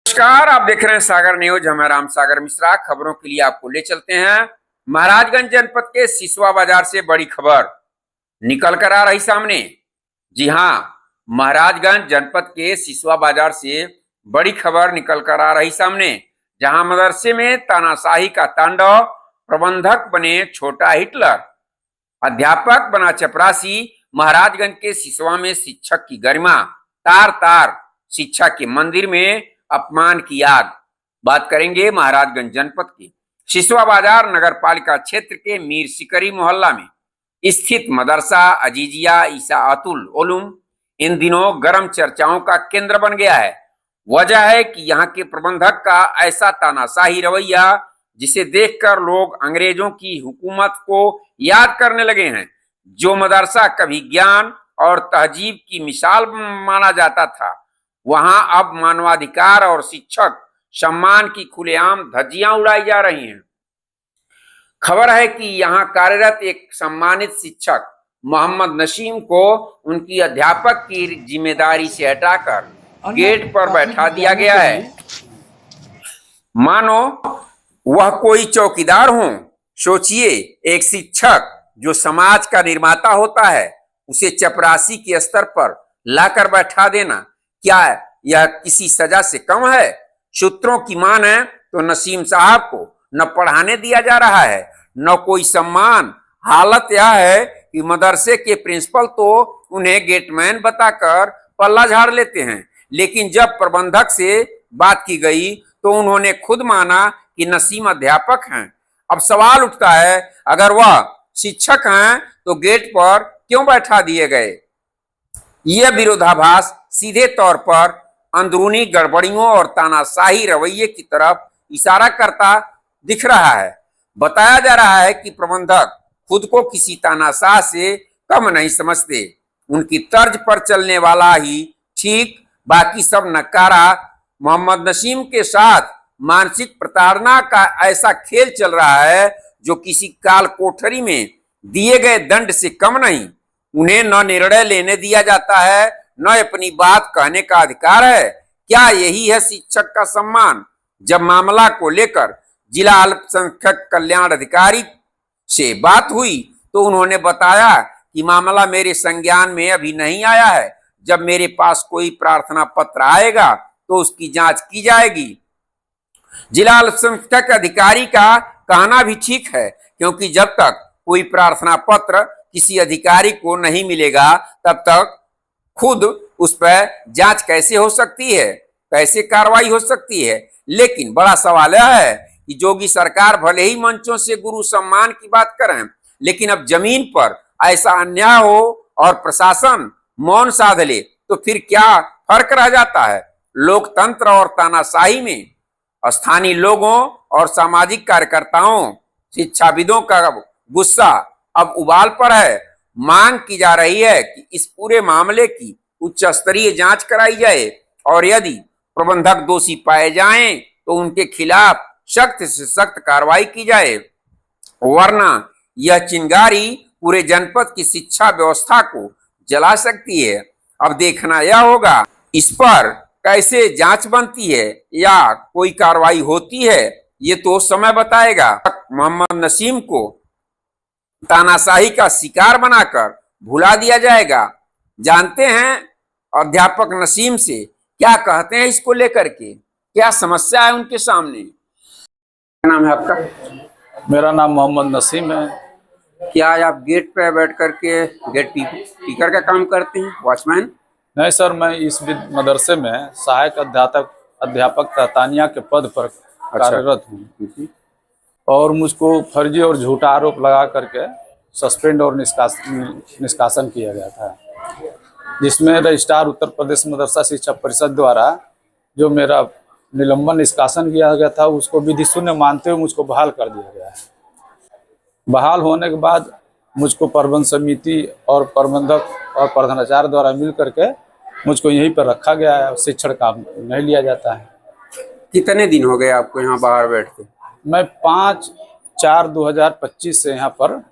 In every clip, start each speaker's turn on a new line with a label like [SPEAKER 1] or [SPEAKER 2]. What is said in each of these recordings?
[SPEAKER 1] नमस्कार, आप देख रहे हैं सागर न्यूज। हम राम सागर मिश्रा। खबरों के लिए आपको ले चलते हैं महाराजगंज जनपद के सिसवा बाजार से बड़ी खबर निकल कर आ रही सामने। जी हां, महाराजगंज जनपद के सिसवा बाजार से बड़ी खबर निकल कर आ रही सामने, जहां मदरसे में तानाशाही का तांडव, प्रबंधक बने छोटा हिटलर, अध्यापक बना चपरासी। महाराजगंज के सिसवा में शिक्षक की गरिमा, तार तार शिक्षा के मंदिर में अपमान की आग। बात करेंगे महाराजगंज जनपद की सिसवा बाजार नगर पालिका क्षेत्र के मीर सिकरी मोहल्ला में स्थित मदरसा अजीजिया ईसा अतुल ओलुम इन दिनों गर्म चर्चाओं का केंद्र बन गया है। वजह है कि यहाँ के प्रबंधक का ऐसा तानाशाही रवैया, जिसे देखकर लोग अंग्रेजों की हुकूमत को याद करने लगे हैं। जो मदरसा कभी ज्ञान और तहजीब की मिसाल माना जाता था, वहां अब मानवाधिकार और शिक्षक सम्मान की खुलेआम धज्जियां उड़ाई जा रही हैं। खबर है कि यहां कार्यरत एक सम्मानित शिक्षक मोहम्मद नसीम को उनकी अध्यापक की जिम्मेदारी से हटाकर गेट पर बैठा दिया गया है, मानो वह कोई चौकीदार हो। सोचिए, एक शिक्षक जो समाज का निर्माता होता है, उसे चपरासी के स्तर पर लाकर बैठा देना, क्या यह किसी सजा से कम है? सूत्रों की मान है तो नसीम साहब को न पढ़ाने दिया जा रहा है, न कोई सम्मान। हालत यह है कि मदरसे के प्रिंसिपल तो उन्हें गेटमैन बताकर पल्ला झाड़ लेते हैं, लेकिन जब प्रबंधक से बात की गई तो उन्होंने खुद माना कि नसीम अध्यापक हैं। अब सवाल उठता है, अगर वह शिक्षक हैं तो गेट पर क्यों बैठा दिए गए? यह विरोधाभास सीधे तौर पर अंदरूनी गड़बड़ियों और तानाशाही रवैये की तरफ इशारा करता दिख रहा है। बताया जा रहा है कि प्रबंधक खुद को किसी तानाशाह से कम नहीं समझते। उनकी तर्ज पर चलने वाला ही ठीक, बाकी सब नकारा। मोहम्मद नसीम के साथ मानसिक प्रताड़ना का ऐसा खेल चल रहा है जो किसी काल कोठरी में दिए गए दंड से कम नहीं। उन्हें न निर्णय लेने दिया जाता है, न अपनी बात कहने का अधिकार है। क्या यही है शिक्षक का सम्मान? जब मामला को लेकर जिला अल्पसंख्यक कल्याण अधिकारी से बात हुई तो उन्होंने बताया कि मामला मेरे संज्ञान में अभी नहीं आया है। जब मेरे पास कोई प्रार्थना पत्र आएगा तो उसकी जांच की जाएगी। जिला अल्पसंख्यक अधिकारी का कहना भी ठीक है, क्योंकि जब तक कोई प्रार्थना पत्र किसी अधिकारी को नहीं मिलेगा, तब तक खुद उस पर जांच कैसे हो सकती है, कैसे कार्रवाई हो सकती है? लेकिन बड़ा सवाल यह है कि जोगी सरकार भले ही मंचों से गुरु सम्मान की बात करें, लेकिन अब जमीन पर ऐसा अन्याय हो और प्रशासन मौन साध ले तो फिर क्या फर्क रह जाता है? लोकतंत्र और तानाशाही में स्थानीय लोगों और सामाजिक कार्यकर्ताओं, शिक्षाविदों का गुस्सा अब उबाल पर है। मांग की जा रही है कि इस पूरे मामले की उच्च स्तरीय जांच कराई जाए और यदि प्रबंधक दोषी पाए जाएं तो उनके खिलाफ सख्त से सख्त कार्रवाई की जाए, वरना यह चिंगारी पूरे जनपद की शिक्षा व्यवस्था को जला सकती है। अब देखना यह होगा इस पर कैसे जांच बनती है या कोई कार्रवाई होती है, ये तो समय बताएगा। मोहम्मद नसीम को तानाशाही का शिकार बनाकर भुला दिया जाएगा। जानते हैं अध्यापक नसीम से क्या कहते हैं इसको लेकर के, क्या समस्या है उनके सामने? क्या नाम है आपका?
[SPEAKER 2] मेरा नाम मोहम्मद नसीम है।
[SPEAKER 1] क्या आप गेट पे बैठ करके गेट टीकर का काम करते हैं, वॉचमैन?
[SPEAKER 2] नहीं सर, मैं इस मदरसे में सहायक अध्यापक तानिया के पद पर कार्यरत हूँ और मुझको फर्जी और झूठा आरोप लगा करके सस्पेंड और निष्कासन किया गया था, जिसमें रजिस्ट्रार उत्तर प्रदेश मदरसा शिक्षा परिषद द्वारा जो मेरा निलंबन निष्कासन किया गया था, उसको विधि शून्य मानते हुए मुझको बहाल कर दिया गया है। बहाल होने के बाद मुझको प्रबंध समिति और प्रबंधक और प्रधानाचार्य द्वारा मिल करके मुझको यहीं पर रखा गया है। शिक्षण काम नहीं लिया जाता है।
[SPEAKER 1] कितने दिन हो गए आपको यहाँ बाहर बैठते?
[SPEAKER 2] मैं 5/4/2025 से यहाँ पर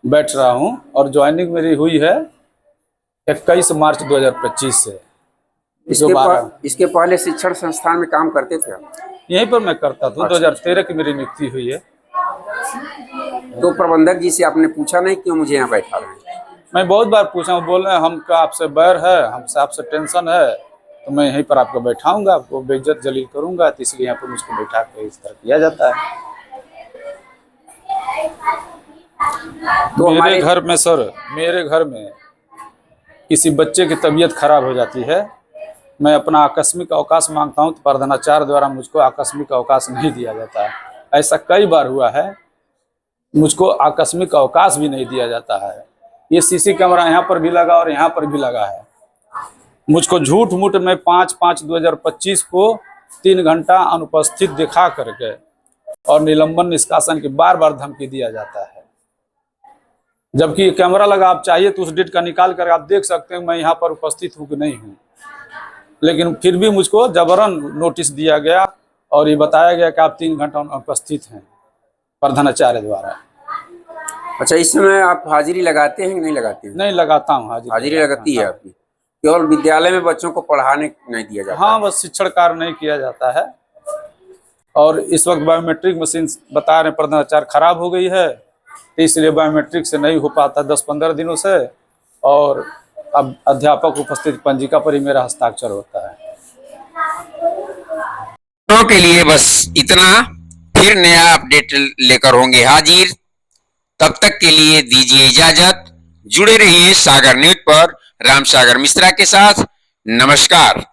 [SPEAKER 2] बैठ रहा हूँ और ज्वाइनिंग मेरी हुई है 21 मार्च 2025 से।
[SPEAKER 1] इसके पहले शिक्षण संस्थान में काम करते थे आप?
[SPEAKER 2] यहीं पर मैं करता था। 2013 की मेरी नियुक्ति हुई है।
[SPEAKER 1] तो प्रबंधक जी से आपने पूछा नहीं क्यों मुझे यहाँ बैठा रहे हैं?
[SPEAKER 2] मैं बहुत बार पूछा हूँ, बोल रहे हैं हमका आपसे बैर है, हमसे आपसे टेंशन है, तो मैं यहीं पर आपको बैठाऊंगा, आपको बेइज्जत जलील करूंगा, तो इसलिए यहाँ पर मुझको बैठा के इस तरह किया जाता है।
[SPEAKER 1] तो
[SPEAKER 2] मेरे घर में सर, मेरे घर में किसी बच्चे की तबीयत खराब हो जाती है, मैं अपना आकस्मिक अवकाश मांगता हूँ तो प्रधानाचार्य द्वारा मुझको आकस्मिक अवकाश नहीं दिया जाता है। ऐसा कई बार हुआ है, मुझको आकस्मिक अवकाश भी नहीं दिया जाता है। ये सीसी कैमरा यहाँ पर भी लगा और यहाँ पर भी लगा है। मुझको झूठ मूठ में 5/5/2025 को 3 घंटा अनुपस्थित दिखा करके और निलंबन निष्कासन की बार बार धमकी दिया जाता है। जबकि कैमरा लगा, आप चाहिए तो उस डेट का निकाल कर आप देख सकते हैं मैं यहाँ पर उपस्थित हूँ कि नहीं हूँ, लेकिन फिर भी मुझको जबरन नोटिस दिया गया और ये बताया गया कि आप 3 घंटा उपस्थित हैं प्रधानाचार्य द्वारा।
[SPEAKER 1] अच्छा, इस समय आप हाजिरी लगाते हैं कि नहीं लगाते हैं?
[SPEAKER 2] नहीं लगाता हूँ
[SPEAKER 1] हाजिरी लगती है आपकी? केवल विद्यालय में बच्चों को पढ़ाने नहीं दिया जाता?
[SPEAKER 2] हाँ, बस शिक्षण कार्य नहीं किया जाता है। और इस वक्त बायोमेट्रिक मशीन बता रहे प्रधानाचार्य खराब हो गई है, तो इसलिए बायोमेट्रिक से नहीं हो पाता 10-15 दिनों से, और अब अध्यापक उपस्थित पंजिका पर ही मेरा हस्ताक्षर होता है।
[SPEAKER 1] तो के लिए बस इतना, फिर नया अपडेट लेकर होंगे हाजिर। तब तक के लिए दीजिए इजाजत। जुड़े रहिए सागर न्यूज पर राम सागर मिश्रा के साथ। नमस्कार।